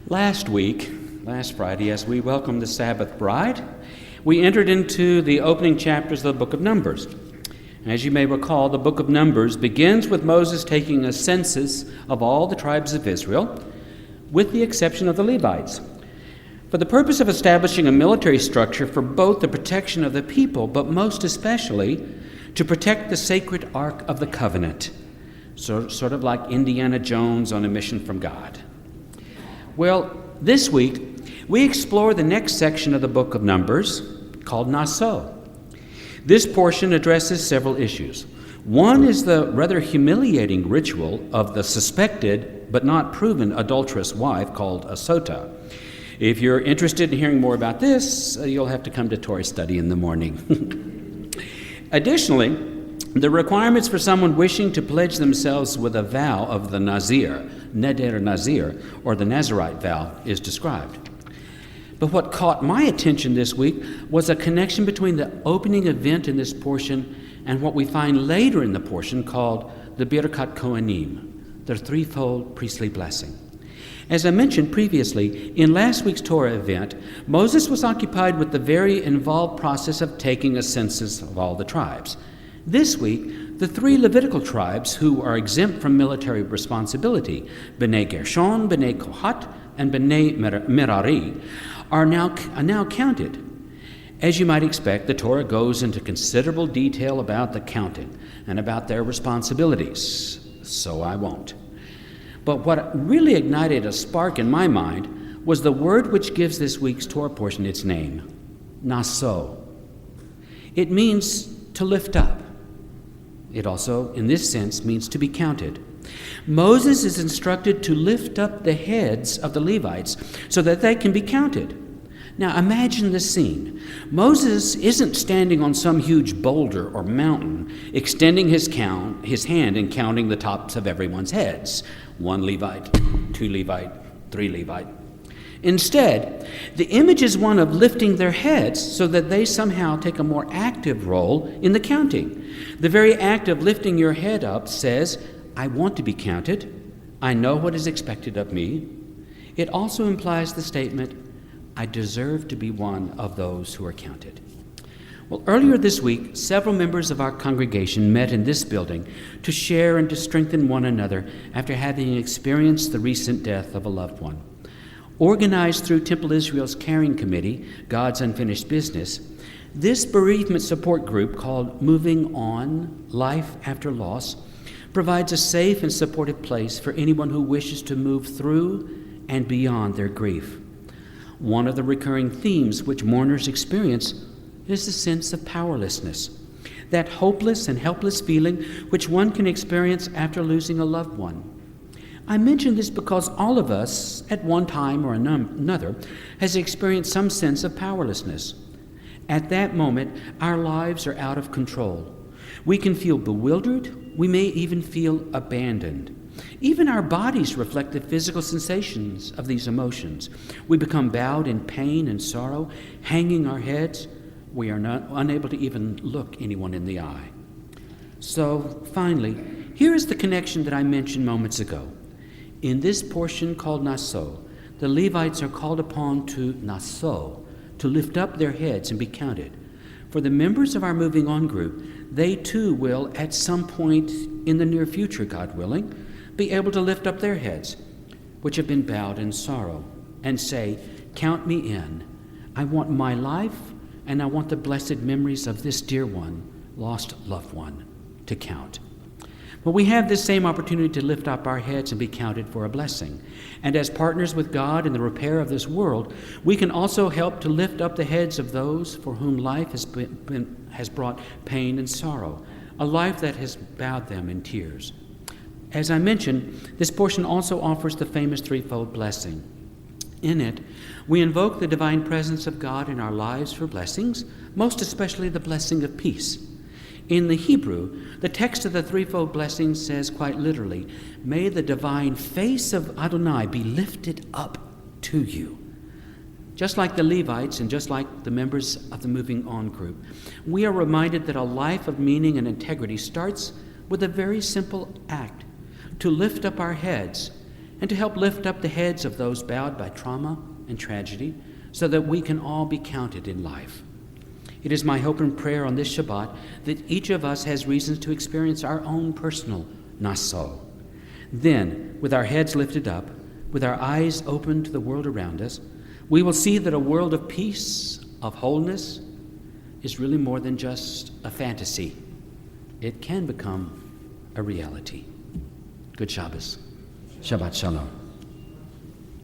Last Friday, as we welcomed the Sabbath bride, we entered into the opening chapters of the book of Numbers. As you may recall, the book of Numbers begins with Moses taking a census of all the tribes of Israel, with the exception of the Levites, for the purpose of establishing a military structure for both the protection of the people, but most especially to protect the sacred Ark of the Covenant, sort of like Indiana Jones on a mission from God. Well, this week, we explore the next section of the book of Numbers called Naso. This portion addresses several issues. One is the rather humiliating ritual of the suspected but not proven adulterous wife called a sota. If you're interested in hearing more about this, you'll have to come to Torah study in the morning. Additionally, the requirements for someone wishing to pledge themselves with a vow of the Nazir, Neder Nazir, or the Nazirite vow, is described. But what caught my attention this week was a connection between the opening event in this portion and what we find later in the portion called the Birkat Kohanim, the threefold priestly blessing. As I mentioned previously, in last week's Torah event, Moses was occupied with the very involved process of taking a census of all the tribes. This week, the three Levitical tribes who are exempt from military responsibility, B'nai Gershon, B'nai Kohat, and B'nai Merari, are now counted. As you might expect, the Torah goes into considerable detail about the counting and about their responsibilities, so I won't. But what really ignited a spark in my mind was the word which gives this week's Torah portion its name, Naso. It means to lift up. It also, in this sense, means to be counted. Moses is instructed to lift up the heads of the Levites so that they can be counted. Now imagine the scene. Moses isn't standing on some huge boulder or mountain, extending his hand and counting the tops of everyone's heads. 1 Levite, 2 Levite, 3 Levite. Instead, the image is one of lifting their heads so that they somehow take a more active role in the counting. The very act of lifting your head up says, I want to be counted. I know what is expected of me. It also implies the statement, I deserve to be one of those who are counted. Well, earlier this week, several members of our congregation met in this building to share and to strengthen one another after having experienced the recent death of a loved one. Organized through Temple Israel's Caring Committee, God's Unfinished Business, this bereavement support group called Moving On, Life After Loss, provides a safe and supportive place for anyone who wishes to move through and beyond their grief. One of the recurring themes which mourners experience is the sense of powerlessness, that hopeless and helpless feeling which one can experience after losing a loved one. I mention this because all of us, at one time or another, has experienced some sense of powerlessness. At that moment, our lives are out of control. We can feel bewildered. We may even feel abandoned. Even our bodies reflect the physical sensations of these emotions. We become bowed in pain and sorrow, hanging our heads. We are unable to even look anyone in the eye. So, finally, here is the connection that I mentioned moments ago. In this portion called Naso, the Levites are called upon to Naso, to lift up their heads and be counted. For the members of our Moving On group, they too will, at some point in the near future, God willing, be able to lift up their heads, which have been bowed in sorrow, and say, count me in. I want my life, and I want the blessed memories of this dear one, lost loved one, to count. But we have this same opportunity to lift up our heads and be counted for a blessing. And as partners with God in the repair of this world, we can also help to lift up the heads of those for whom life has brought pain and sorrow, a life that has bowed them in tears. As I mentioned, this portion also offers the famous threefold blessing. In it, we invoke the divine presence of God in our lives for blessings, most especially the blessing of peace. In the Hebrew, the text of the threefold blessing says quite literally, may the divine face of Adonai be lifted up to you. Just like the Levites and just like the members of the Moving On group, we are reminded that a life of meaning and integrity starts with a very simple act, to lift up our heads and to help lift up the heads of those bowed by trauma and tragedy so that we can all be counted in life. It is my hope and prayer on this Shabbat that each of us has reasons to experience our own personal naso. Then, with our heads lifted up, with our eyes open to the world around us, we will see that a world of peace, of wholeness, is really more than just a fantasy. It can become a reality. Good Shabbos. Shabbat Shalom.